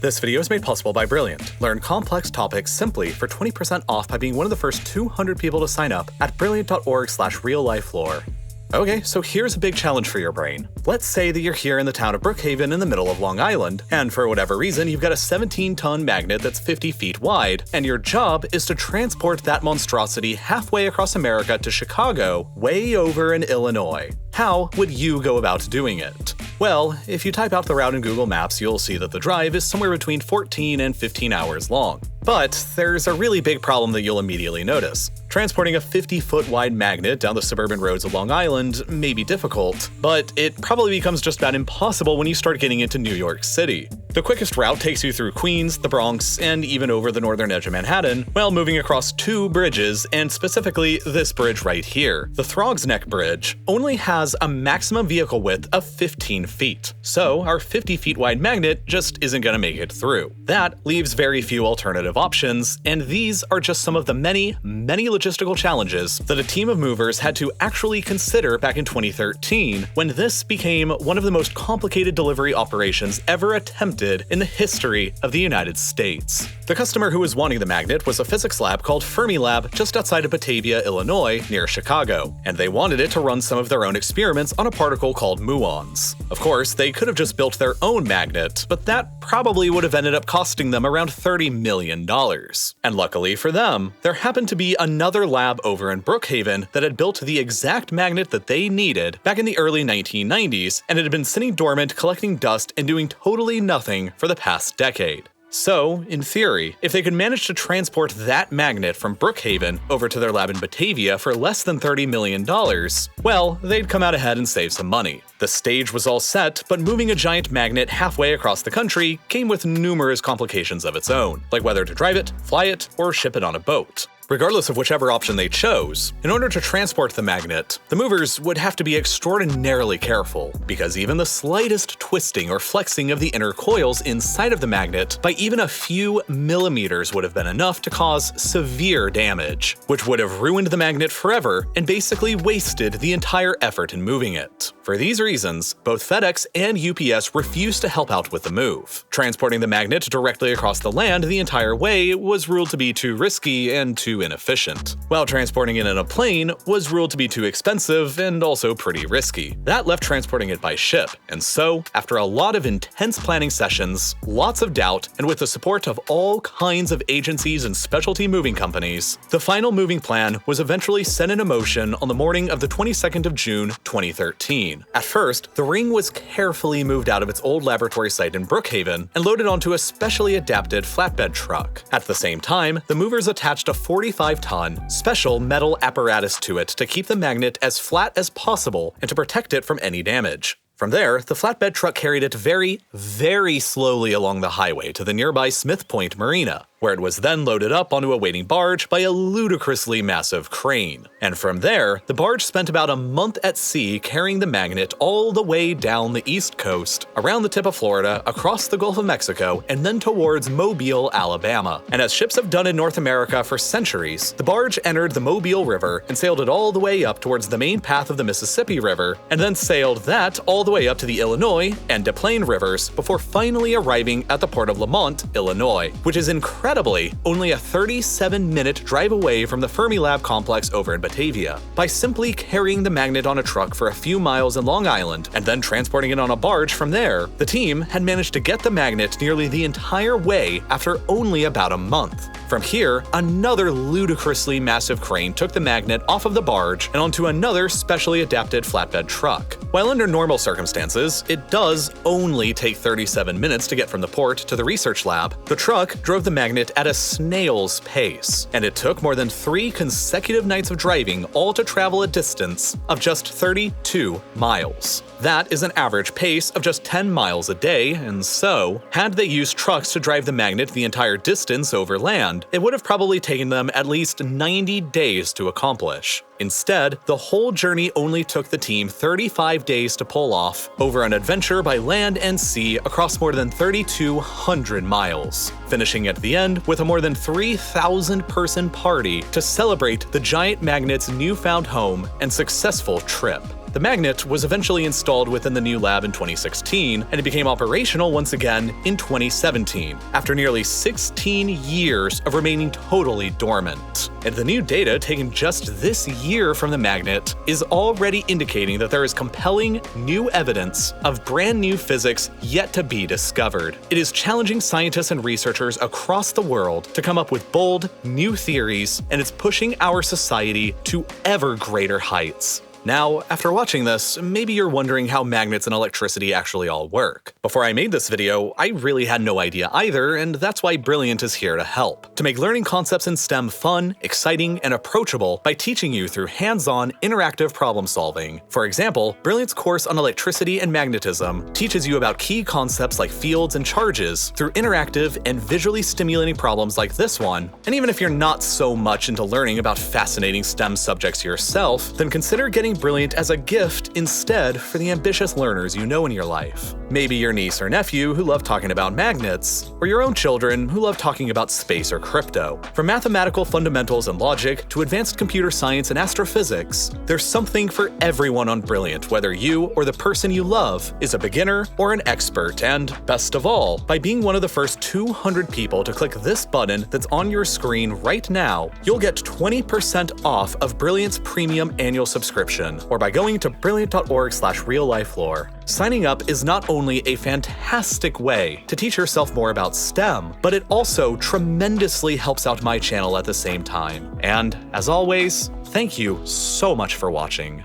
This video is made possible by Brilliant. Learn complex topics simply for 20% off by being one of the first 200 people to sign up at brilliant.org/real-life-lore. Okay, so here's a big challenge for your brain. Let's say that you're here in the town of Brookhaven in the middle of Long Island, and for whatever reason, you've got a 17-ton magnet that's 50 feet wide, and your job is to transport that monstrosity halfway across America to Chicago, way over in Illinois. How would you go about doing it? Well, if you type out the route in Google Maps, you'll see that the drive is somewhere between 14 and 15 hours long. But there's a really big problem that you'll immediately notice. Transporting a 50-foot wide magnet down the suburban roads of Long Island may be difficult, but it probably becomes just about impossible when you start getting into New York City. The quickest route takes you through Queens, the Bronx, and even over the northern edge of Manhattan, while moving across two bridges, and specifically this bridge right here. The Throgs Neck Bridge only has a maximum vehicle width of 15 feet, so our 50 feet wide magnet just isn't going to make it through. That leaves very few alternative options, and these are just some of the many logistical challenges that a team of movers had to actually consider back in 2013, when this became one of the most complicated delivery operations ever attempted in the history of the United States. The customer who was wanting the magnet was a physics lab called Fermilab just outside of Batavia, Illinois, near Chicago, and they wanted it to run some of their own experiments on a particle called muons. Of course, they could have just built their own magnet, but that probably would have ended up costing them around $30 million. And luckily for them, there happened to be another lab over in Brookhaven that had built the exact magnet that they needed back in the early 1990s, and it had been sitting dormant, collecting dust, and doing totally nothing for the past decade. So, in theory, if they could manage to transport that magnet from Brookhaven over to their lab in Batavia for less than $30 million, well, they'd come out ahead and save some money. The stage was all set, but moving a giant magnet halfway across the country came with numerous complications of its own, like whether to drive it, fly it, or ship it on a boat. Regardless of whichever option they chose, in order to transport the magnet, the movers would have to be extraordinarily careful, because even the slightest twisting or flexing of the inner coils inside of the magnet by even a few millimeters would have been enough to cause severe damage, which would have ruined the magnet forever and basically wasted the entire effort in moving it. For these reasons, both FedEx and UPS refused to help out with the move. Transporting the magnet directly across the land the entire way was ruled to be too risky and too inefficient, while transporting it in a plane was ruled to be too expensive and also pretty risky. That left transporting it by ship, and so, after a lot of intense planning sessions, lots of doubt, and with the support of all kinds of agencies and specialty moving companies, the final moving plan was eventually set into motion on the morning of the 22nd of June, 2013. At first, the ring was carefully moved out of its old laboratory site in Brookhaven and loaded onto a specially adapted flatbed truck. At the same time, the movers attached a 45-ton special metal apparatus to it to keep the magnet as flat as possible and to protect it from any damage. From there, the flatbed truck carried it very slowly along the highway to the nearby Smith Point Marina, where it was then loaded up onto a waiting barge by a ludicrously massive crane. And from there, the barge spent about a month at sea carrying the magnet all the way down the East Coast, around the tip of Florida, across the Gulf of Mexico, and then towards Mobile, Alabama. And as ships have done in North America for centuries, the barge entered the Mobile River and sailed it all the way up towards the main path of the Mississippi River, and then sailed that all the way up to the Illinois and Des Plaines rivers before finally arriving at the port of Lamont, Illinois, which is incredibly only a 37-minute drive away from the Fermilab complex over in Batavia. By simply carrying the magnet on a truck for a few miles in Long Island and then transporting it on a barge from there, the team had managed to get the magnet nearly the entire way after only about a month. From here, another ludicrously massive crane took the magnet off of the barge and onto another specially adapted flatbed truck. While under normal circumstances, it does only take 37 minutes to get from the port to the research lab, the truck drove the magnet at a snail's pace, and it took more than 3 consecutive nights of driving all to travel a distance of just 32 miles. That is an average pace of just 10 miles a day, and so, had they used trucks to drive the magnet the entire distance over land, it would have probably taken them at least 90 days to accomplish. Instead, the whole journey only took the team 35 days to pull off over an adventure by land and sea across more than 3,200 miles, finishing at the end with a more than 3,000-person party to celebrate the giant magnet's newfound home and successful trip. The magnet was eventually installed within the new lab in 2016, and it became operational once again in 2017, after nearly 16 years of remaining totally dormant. And the new data taken just this year from the magnet is already indicating that there is compelling new evidence of brand new physics yet to be discovered. It is challenging scientists and researchers across the world to come up with bold, new theories, and it's pushing our society to ever greater heights. Now, after watching this, maybe you're wondering how magnets and electricity actually all work. Before I made this video, I really had no idea either, and that's why Brilliant is here to help. To make learning concepts in STEM fun, exciting, and approachable by teaching you through hands-on, interactive problem solving. For example, Brilliant's course on electricity and magnetism teaches you about key concepts like fields and charges through interactive and visually stimulating problems like this one. And even if you're not so much into learning about fascinating STEM subjects yourself, then consider getting Brilliant as a gift instead for the ambitious learners you know in your life. Maybe your niece or nephew who love talking about magnets, or your own children who love talking about space or crypto. From mathematical fundamentals and logic to advanced computer science and astrophysics, there's something for everyone on Brilliant, whether you or the person you love is a beginner or an expert. And best of all, by being one of the first 200 people to click this button that's on your screen right now, you'll get 20% off of Brilliant's premium annual subscription, or by going to brilliant.org/reallifelore. Signing up is not only a fantastic way to teach yourself more about STEM, but it also tremendously helps out my channel at the same time. And as always, thank you so much for watching.